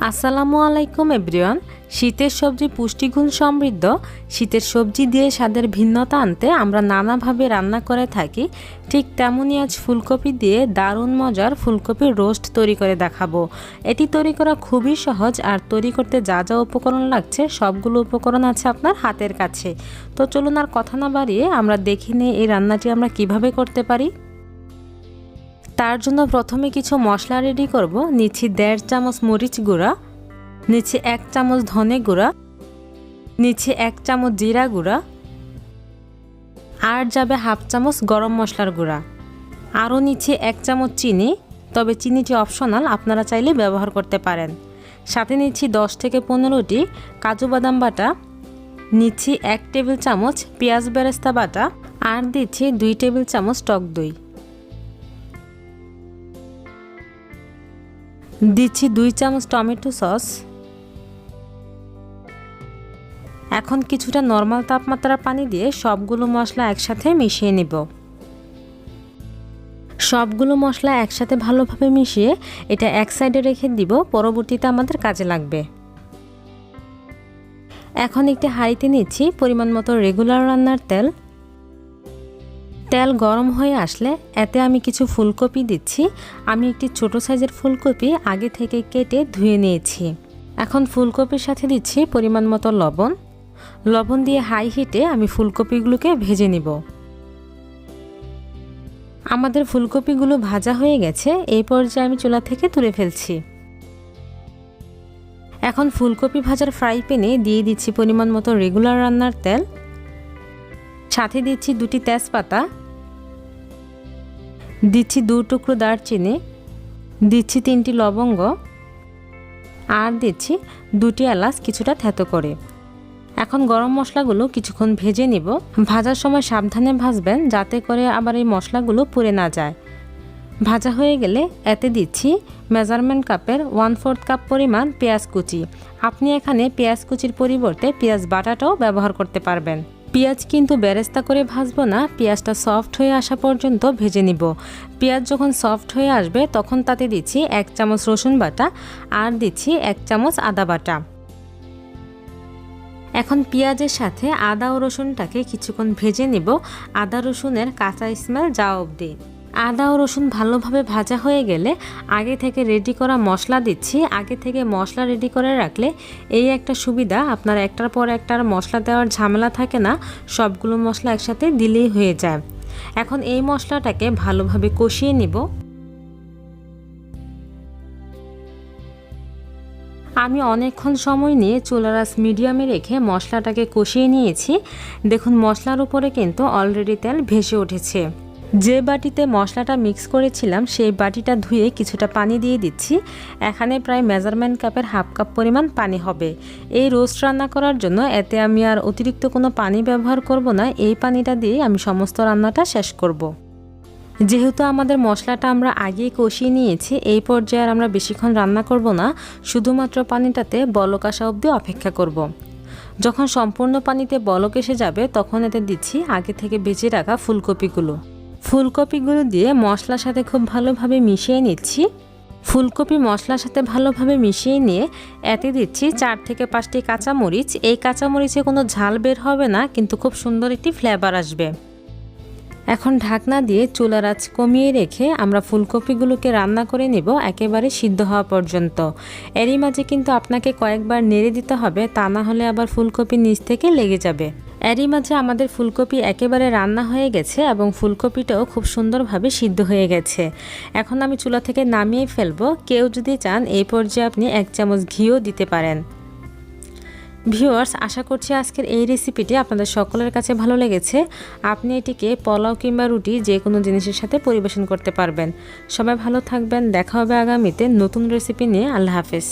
আসসালামু আলাইকুম এভরিওয়ান। শীতের সবজি পুষ্টিগুণ সমৃদ্ধ। শীতের সবজি দিয়ে স্বাদের ভিন্নতা আনতে আমরা নানাভাবে রান্না করে থাকি। ঠিক তেমনই আজ ফুলকপি দিয়ে দারুণ মজার ফুলকপির রোস্ট তৈরি করে দেখাবো। এটি তৈরি করা খুবই সহজ, আর তৈরি করতে যা যা উপকরণ লাগছে সবগুলো উপকরণ আছে আপনার হাতের কাছে। তো চলুন আর কথা না বাড়িয়ে আমরা দেখে নিই এই রান্নাটি আমরা কিভাবে করতে পারি। তার জন্য প্রথমে কিছু মশলা রেডি করব। নিচ্ছি 1.5 চামচ মরিচ গুঁড়া, নিচ্ছি 1 চামচ ধনে গুঁড়া, নিচ্ছি 1 চামচ জিরা গুঁড়া, আর যাবে 1/2 চামচ গরম মশলার গুঁড়া। আরও নিচ্ছি 1 চামচ চিনি, তবে চিনিটি অপশনাল, আপনারা চাইলে ব্যবহার করতে পারেন। সাথে নিচ্ছি 10 থেকে 15টি কাজু বাদাম বাটা, নিচ্ছি 1 টেবিল চামচ পেঁয়াজ বেরেস্তা বাটা, আর দিচ্ছি 2 টেবিল চামচ টক দই। দিচ্ছি 2 চামচ টমেটো সস। এখন কিছুটা নরমাল তাপমাত্রার পানি দিয়ে সবগুলো মশলা একসাথে মিশিয়ে নিব। সবগুলো মশলা একসাথে ভালোভাবে মিশিয়ে এটা এক সাইডে রেখে দিব, পরবর্তীতে আমাদের কাজে লাগবে। এখন একটি হাঁড়িতে নিচ্ছি পরিমাণ মতো রেগুলার রান্নার তেল। তেল গরম হয়ে আসলে এতে আমি কিছু ফুলকপি দিচ্ছি। আমি একটি ছোট সাইজের ফুলকপি আগে থেকে কেটে ধুয়ে নিয়েছি। এখন ফুলকপির সাথে দিচ্ছি পরিমাণ মতো লবণ। লবণ দিয়ে হাই হিটে আমি ফুলকপিগুলোকে ভেজে নিব। আমাদের ফুলকপিগুলো ভাজা হয়ে গেছে, এই পর্যায়ে আমি চুলা থেকে তুলে ফেলছি। এখন ফুলকপি ভাজার ফ্রাই প্যানে দিয়ে দিচ্ছি পরিমাণ মতো রেগুলার রান্নার তেল। সাথে দিচ্ছি 2টি তেজপাতা, দিচ্ছি 2 টুকরো দারচিনি, দিচ্ছি 3টি লবঙ্গ, আর দিচ্ছি 2টি এলাচ কিছুটা থেতো করে। এখন গরম মশলাগুলো কিছুক্ষণ ভেজে নিব। ভাজার সময় সাবধানে ভাজবেন, যাতে করে আবার এই মশলাগুলো পুড়ে না যায়। ভাজা হয়ে গেলে এতে দিচ্ছি মেজারমেন্ট কাপের 1/4 কাপ পরিমাণ পেঁয়াজ কুচি। আপনি এখানে পেঁয়াজ কুচির পরিবর্তে পেঁয়াজ বাটাটাও ব্যবহার করতে পারবেন। পেঁয়াজ কিন্তু বেরেস্তা করে ভাজবো না, পেঁয়াজটা সফট হয়ে আসা পর্যন্ত ভেজে নিব। পেঁয়াজ যখন সফট হয়ে আসবে তখন তাতে দিচ্ছি 1 চামচ রসুন বাটা, আর দিচ্ছি 1 চামচ আদা বাটা। এখন পেঁয়াজের সাথে আদা ও রসুনটাকে কিছুক্ষণ ভেজে নিব, আদা রসুনের কাঁচা স্মেল যাওয়া অবধি। আদা ও রসুন ভালোভাবে ভাজা হয়ে গেলে আগে থেকে রেডি করা মশলা দিচ্ছি। আগে থেকে মশলা রেডি করে রাখলে এই একটা সুবিধা, আপনার একটার পর একটার মশলা দেওয়ার ঝামেলা থাকে না, সবগুলো মশলা একসাথে দিলেই হয়ে যায়। এখন এই মশলাটাকে ভালোভাবে কষিয়ে নিব। আমি অনেকক্ষণ সময় নিয়ে চুলার আঁচ মিডিয়ামে রেখে মশলাটাকে কষিয়ে নিয়েছি। দেখুন মশলার উপরে কিন্তু অলরেডি তেল ভেসে উঠেছে। যে বাটিতে মশলাটা মিক্স করেছিলাম সেই বাটিটা ধুয়ে কিছুটা পানি দিয়ে দিচ্ছি। এখানে প্রায় মেজারমেন্ট কাপের 1/2 কাপ পরিমাণ পানি হবে। এই রোস্ট রান্না করার জন্য এতে আমি আর অতিরিক্ত কোনো পানি ব্যবহার করব না, এই পানিটা দিয়ে আমি সমস্ত রান্নাটা শেষ করব। যেহেতু আমাদের মশলাটা আমরা আগেই কষিয়ে নিয়েছি, এই পর্যায়ে আর আমরা বেশিক্ষণ রান্না করব না, শুধুমাত্র পানিটাতে বলক আসা অবধি অপেক্ষা করব। যখন সম্পূর্ণ পানিতে বলক এসে যাবে তখন এতে দিচ্ছি আগে থেকে ভেজে রাখা ফুলকপিগুলো দিয়ে মশলার সাথে খুব ভালোভাবে মিশিয়ে নিচ্ছি। ফুলকপি মশলার সাথে ভালোভাবে মিশিয়ে নিয়ে এতে দিচ্ছি 4 থেকে 5টি কাঁচামরিচ। এই কাঁচামরিচে কোনো ঝাল বের হবে না, কিন্তু খুব সুন্দর একটি ফ্লেভার আসবে। এখন ঢাকনা দিয়ে চুলার আঁচ কমিয়ে রেখে আমরা ফুলকপিগুলোকে রান্না করে নেব একেবারে সিদ্ধ হওয়া পর্যন্ত। এরই মাঝে কিন্তু আপনাকে কয়েকবার নেড়ে দিতে হবে, তা না হলে আবার ফুলকপি নিচ থেকে লেগে যাবে। এরই মাঝে আমাদের ফুলকপি একেবারে রান্না হয়ে গেছে এবং ফুলকপিটাও খুব সুন্দরভাবে সিদ্ধ হয়ে গেছে। এখন আমি চুলা থেকে নামিয়ে ফেলবো। কেউ যদি চান এই পর্যায়ে আপনি 1 চামচ ঘিও দিতে পারেন। ভিউয়ার্স, আশা করছি আজকের এই রেসিপিটি আপনাদের সকলের কাছে ভালো লেগেছে। আপনি এটিকে পোলাও কিংবা রুটি যে কোনো জিনিসের সাথে পরিবেশন করতে পারবেন। সবাই ভালো থাকবেন, দেখা হবে আগামীতে নতুন রেসিপি নিয়ে। আল্লাহ হাফেজ।